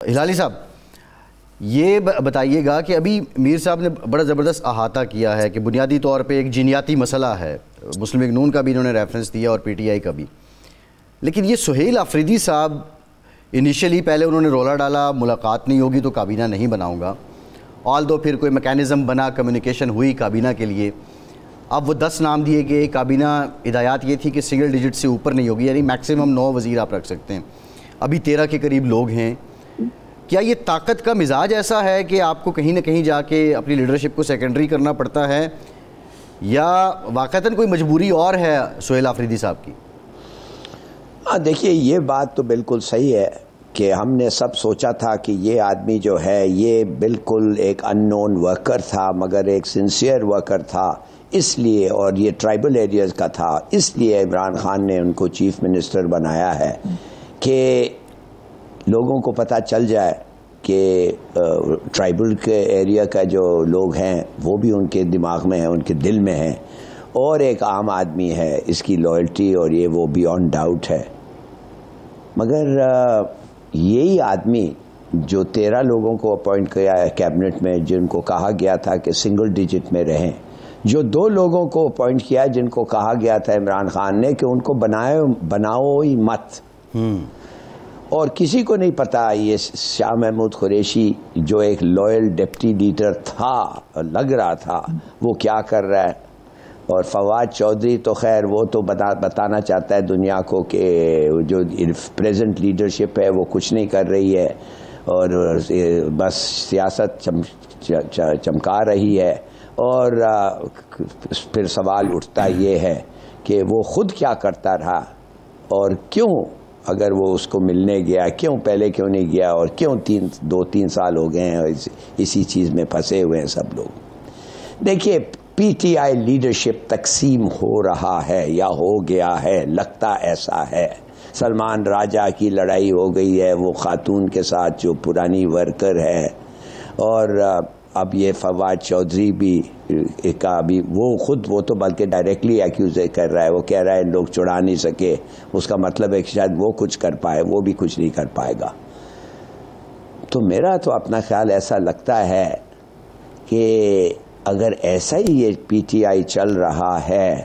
ہلالی صاحب یہ بتائیے گا کہ ابھی میر صاحب نے بڑا زبردست احاطہ کیا ہے کہ بنیادی طور پہ ایک جینیاتی مسئلہ ہے، مسلم لیگ نون کا بھی انہوں نے ریفرنس دیا اور پی ٹی آئی کا بھی، لیکن یہ سہیل آفریدی صاحب انیشلی پہلے انہوں نے رولا ڈالا ملاقات نہیں ہوگی تو کابینہ نہیں بناؤں گا، آلدو پھر کوئی میکینزم بنا، کمیونیکیشن ہوئی کابینہ کے لیے، اب وہ 10 نام دیے گئے، کابینہ ہدایات یہ تھی کہ سنگل ڈیجٹ سے اوپر نہیں ہوگی، یعنی میکسیمم 9 وزیر آپ رکھ سکتے ہیں، ابھی 13 کے قریب لوگ ہیں۔ کیا یہ طاقت کا مزاج ایسا ہے کہ آپ کو کہیں نہ کہیں جا کے اپنی لیڈرشپ کو سیکنڈری کرنا پڑتا ہے، یا واقعتاً کوئی مجبوری اور ہے سہیل آفریدی صاحب کی؟ دیکھیے یہ بات تو بالکل صحیح ہے کہ ہم نے سب سوچا تھا کہ یہ آدمی جو ہے یہ بالکل ایک ان نون ورکر تھا، مگر ایک سنسیئر ورکر تھا، اس لیے، اور یہ ٹرائبل ایریاز کا تھا، اس لیے عمران خان نے ان کو چیف منسٹر بنایا ہے کہ لوگوں کو پتہ چل جائے کہ ٹرائبل کے ایریا کا جو لوگ ہیں وہ بھی ان کے دماغ میں ہیں، ان کے دل میں ہیں، اور ایک عام آدمی ہے، اس کی لائلٹی اور یہ وہ بیونڈ ڈاؤٹ ہے۔ مگر یہی آدمی جو 13 لوگوں کو اپوائنٹ کیا ہے کیبنٹ میں، جن کو کہا گیا تھا کہ سنگل ڈیجٹ میں رہیں، جو 2 لوگوں کو اپوائنٹ کیا جن کو کہا گیا تھا عمران خان نے کہ ان کو بناؤ ہی مت، اور کسی کو نہیں پتا یہ شاہ محمود قریشی جو ایک لوئل ڈپٹی لیڈر تھا، لگ رہا تھا، وہ کیا کر رہا ہے، اور فواد چودھری تو خیر وہ تو بتانا چاہتا ہے دنیا کو کہ جو پریزنٹ لیڈرشپ ہے وہ کچھ نہیں کر رہی ہے اور بس سیاست چمکا رہی ہے، اور پھر سوال اٹھتا یہ ہے کہ وہ خود کیا کرتا رہا، اور کیوں اگر وہ اس کو ملنے گیا کیوں پہلے کیوں نہیں گیا، اور کیوں 2-3 سال ہو گئے ہیں اسی چیز میں پھنسے ہوئے ہیں سب لوگ۔ دیکھیے پی ٹی آئی لیڈرشپ تقسیم ہو رہا ہے یا ہو گیا ہے، لگتا ایسا ہے۔ سلمان راجہ کی لڑائی ہو گئی ہے وہ خاتون کے ساتھ جو پرانی ورکر ہے، اور اب یہ فواد چودھری بھی وہ تو بلکہ ڈائریکٹلی ایکیوز کر رہا ہے، وہ کہہ رہا ہے لوگ چڑھا نہیں سکے، اس کا مطلب ہے کہ شاید وہ کچھ کر پائے، وہ بھی کچھ نہیں کر پائے گا۔ تو میرا تو اپنا خیال ایسا لگتا ہے کہ اگر ایسا ہی یہ پی ٹی آئی چل رہا ہے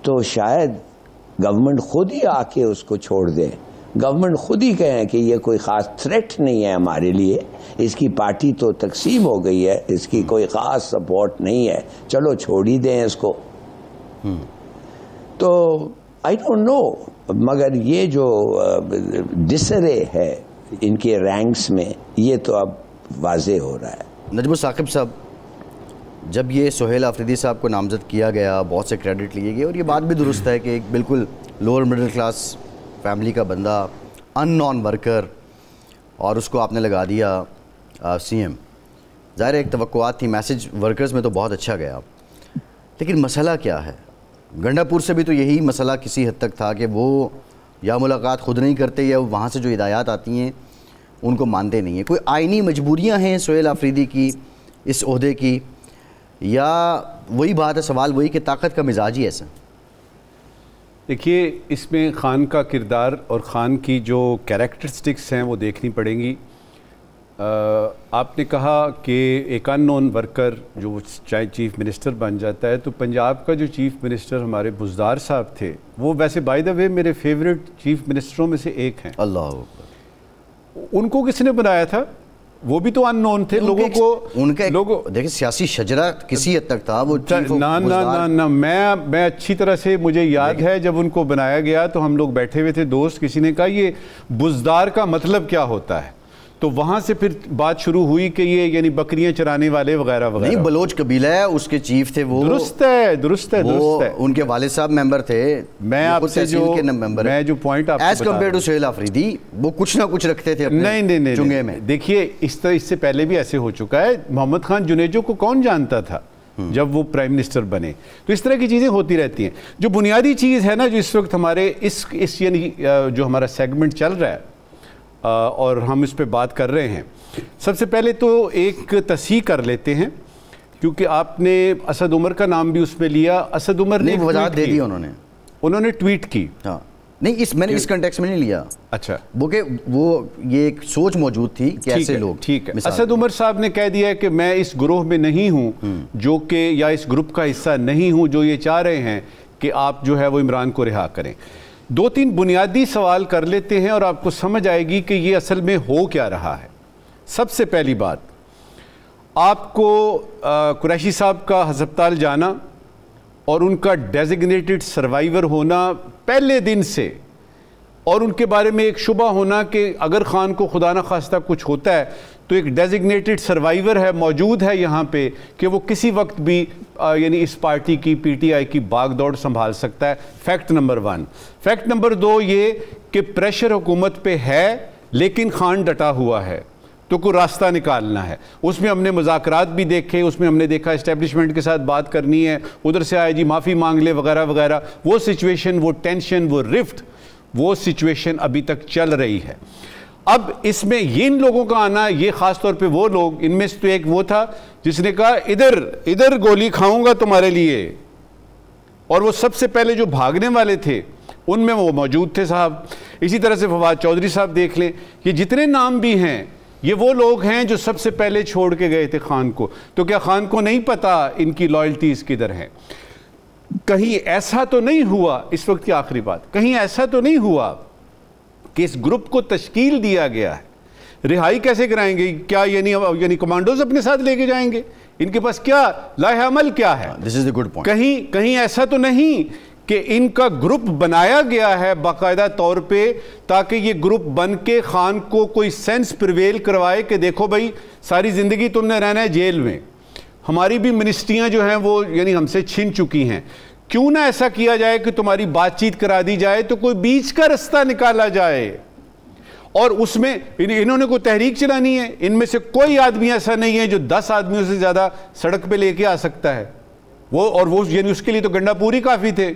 تو شاید گورنمنٹ خود ہی آ کے اس کو چھوڑ دے، گورنمنٹ خود ہی کہیں کہ یہ کوئی خاص تھریٹ نہیں ہے ہمارے لیے، اس کی پارٹی تو تقسیم ہو گئی ہے، اس کی کوئی خاص سپورٹ نہیں ہے، چلو چھوڑ ہی دیں اس کو۔ تو آئی ڈونٹ نو، مگر یہ جو ڈسرے ہے ان کے رینکس میں یہ تو اب واضح ہو رہا ہے۔ نجم ثاقب صاحب، جب یہ سہیل آفریدی صاحب کو نامزد کیا گیا بہت سے کریڈٹ لیے گئے، اور یہ بات بھی درست ہے کہ ایک بالکل لوور مڈل کلاس فیملی کا بندہ، ان نان ورکر، اور اس کو آپ نے لگا دیا سی ایم، ظاہر ایک توقعات تھی، میسج ورکرز میں تو بہت اچھا گیا، لیکن مسئلہ کیا ہے؟ گنڈا پور سے بھی تو یہی مسئلہ کسی حد تک تھا کہ وہ یا ملاقات خود نہیں کرتے یا وہاں سے جو ہدایات آتی ہیں ان کو مانتے نہیں ہیں۔ کوئی آئینی مجبوریاں ہیں سہیل آفریدی کی اس عہدے کی، یا وہی بات ہے، سوال وہی کہ طاقت کا مزاج ہی ایسا؟ دیکھیے اس میں خان کا کردار اور خان کی جو کیریکٹرسٹکس ہیں وہ دیکھنی پڑیں گی۔ آپ نے کہا کہ ایک ان نون ورکر جو چاہے چیف منسٹر بن جاتا ہے، تو پنجاب کا جو چیف منسٹر ہمارے بزدار صاحب تھے، وہ ویسے بائی دا وے میرے فیوریٹ چیف منسٹروں میں سے ایک ہیں۔ اللہ، ان کو کس نے بنایا تھا؟ وہ بھی تو ان نون تھے، لوگوں کو ان کا دیکھیں سیاسی شجرہ کسی حد تک تھا، وہ نہ میں اچھی طرح سے مجھے یاد ہے جب ان کو بنایا گیا تو ہم لوگ بیٹھے ہوئے تھے دوست، کسی نے کہا یہ بزدار کا مطلب کیا ہوتا ہے، تو وہاں سے پھر بات شروع ہوئی کہ یہ یعنی بکریاں چرانے والے وغیرہ وغیرہ۔ نہیں، بلوچ قبیلہ ہے، اس کے چیف تھے وہ۔ درست ہے ان کے والد صاحب ممبر تھے۔ میں آپ سے جو پوائنٹ آپ as compared to Sohail Afridi, وہ کچھ نہ کچھ رکھتے تھے اپنے چنگے میں۔ دیکھیے اس سے پہلے بھی ایسے ہو چکا ہے، محمد خان جنیجو کو کون جانتا تھا جب وہ پرائم منسٹر بنے؟ تو اس طرح کی چیزیں ہوتی رہتی ہیں۔ جو بنیادی چیز ہے نا جو اس وقت ہمارے اس یعنی جو ہمارا سیگمنٹ چل رہا ہے اور ہم اس پہ بات کر رہے ہیں، سب سے پہلے تو ایک تصحیح کر لیتے ہیں، کیونکہ آپ نے اسد عمر کا نام بھی اس میں لیا۔ اسد عمر نے وضاحت دے دی، انہوں نے ٹویٹ کی، نہیں میں نے اس کنٹیکسٹ میں نہیں لیا. اچھا وہ یہ ایک سوچ موجود تھی کہ ایسے لوگ. ٹھیک ہے. اسد عمر صاحب نے کہہ دیا ہے کہ میں اس گروہ میں نہیں ہوں جو کہ یا اس گروپ کا حصہ نہیں ہوں جو یہ چاہ رہے ہیں کہ آپ جو ہے وہ عمران کو رہا کریں. 2-3 بنیادی سوال کر لیتے ہیں اور آپ کو سمجھ آئے گی کہ یہ اصل میں ہو کیا رہا ہے. سب سے پہلی بات, آپ کو قریشی صاحب کا ہسپتال جانا اور ان کا ڈیزگنیٹڈ سروائیور ہونا پہلے دن سے, اور ان کے بارے میں ایک شبہ ہونا کہ اگر خان کو خدا نخواستہ کچھ ہوتا ہے تو ایک ڈیزگنیٹڈ سروائیور ہے, موجود ہے یہاں پہ, کہ وہ کسی وقت بھی یعنی اس پارٹی کی پی ٹی آئی کی باغ دوڑ سنبھال سکتا ہے. Fact number 1. فیکٹ نمبر 2 یہ کہ پریشر حکومت پہ ہے لیکن خان ڈٹا ہوا ہے تو کوئی راستہ نکالنا ہے. اس میں ہم نے مذاکرات بھی دیکھے, اس میں ہم نے دیکھا اسٹیبلشمنٹ کے ساتھ بات کرنی ہے, ادھر سے آئے جی معافی مانگ لے وغیرہ وغیرہ. وہ سچویشن, وہ ٹینشن, وہ رفٹ, وہ سچویشن ابھی تک چل رہی ہے. اب اس میں ان لوگوں کا آنا, یہ خاص طور پہ وہ لوگ, ان میں سے تو ایک وہ تھا جس نے کہا ادھر گولی کھاؤں گا تمہارے لیے, اور وہ سب سے پہلے جو بھاگنے والے تھے ان میں وہ موجود تھے صاحب. اسی طرح سے فواد چودھری صاحب دیکھ لیں, یہ جتنے نام بھی ہیں یہ وہ لوگ ہیں جو سب سے پہلے چھوڑ کے گئے تھے خان کو. تو کیا خان کو نہیں پتا ان کی لائلٹیز کدھر ہیں؟ کہیں ایسا تو نہیں ہوا, اس وقت کی آخری بات, کہیں ایسا تو نہیں ہوا کہ اس گروپ کو تشکیل دیا گیا ہے, رہائی کیسے کرائیں گے؟ کیا یعنی کمانڈوز اپنے ساتھ لے کے جائیں گے؟ ان کے پاس کیا لائحہ عمل کیا ہے؟ This is the good point. کہیں ایسا تو نہیں کہ ان کا گروپ بنایا گیا ہے باقاعدہ طور پہ تاکہ یہ گروپ بن کے خان کو کوئی سینس پریویل کروائے کہ دیکھو بھائی ساری زندگی تم نے رہنا ہے جیل میں, ہماری بھی منسٹریاں جو ہیں وہ یعنی ہم سے چھن چکی ہیں, کیوں نہ ایسا کیا جائے کہ تمہاری بات چیت کرا دی جائے تو کوئی بیچ کا رستہ نکالا جائے. اور اس میں انہوں نے کوئی تحریک چلانی ہے, ان میں سے کوئی آدمی ایسا نہیں ہے جو 10 آدمیوں سے زیادہ سڑک پہ لے کے آ سکتا ہے. وہ یعنی اس کے لیے تو گنڈا پوری کافی تھے.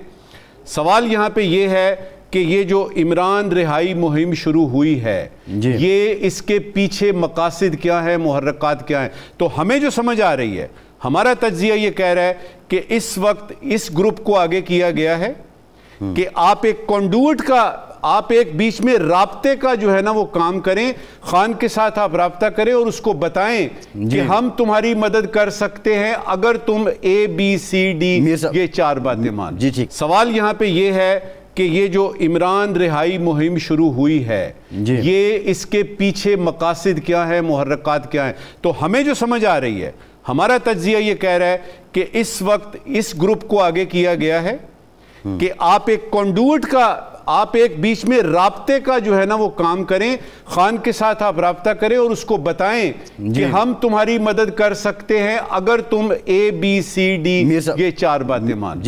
سوال یہاں پہ یہ ہے کہ یہ جو عمران رہائی مہم شروع ہوئی ہے یہ اس کے پیچھے مقاصد کیا ہے, محرکات کیا ہیں؟ تو ہمیں جو سمجھ آ رہی ہے, ہمارا تجزیہ یہ کہہ رہا ہے کہ اس وقت اس گروپ کو آگے کیا گیا ہے کہ آپ ایک کنڈوٹ کا, آپ ایک بیچ میں رابطے کا جو ہے نا وہ کام کریں, خان کے ساتھ آپ رابطہ کریں اور اس کو بتائیں کہ ہم تمہاری مدد کر سکتے ہیں اگر تم ABCD یہ 4 باتیں مان. سوال یہاں پہ یہ ہے کہ یہ جو عمران رہائی مہم شروع ہوئی ہے یہ اس کے پیچھے مقاصد کیا ہے, محرکات کیا ہیں؟ تو ہمیں جو سمجھ آ رہی ہے, ہمارا تجزیہ یہ کہہ رہا ہے کہ اس وقت اس گروپ کو آگے کیا گیا ہے کہ آپ ایک کنڈوٹ کا, آپ ایک بیچ میں رابطے کا جو ہے نا وہ کام کریں, خان کے ساتھ آپ رابطہ کریں اور اس کو بتائیں کہ ہم تمہاری مدد کر سکتے ہیں اگر تم ABCD یہ 4 باتیں مان.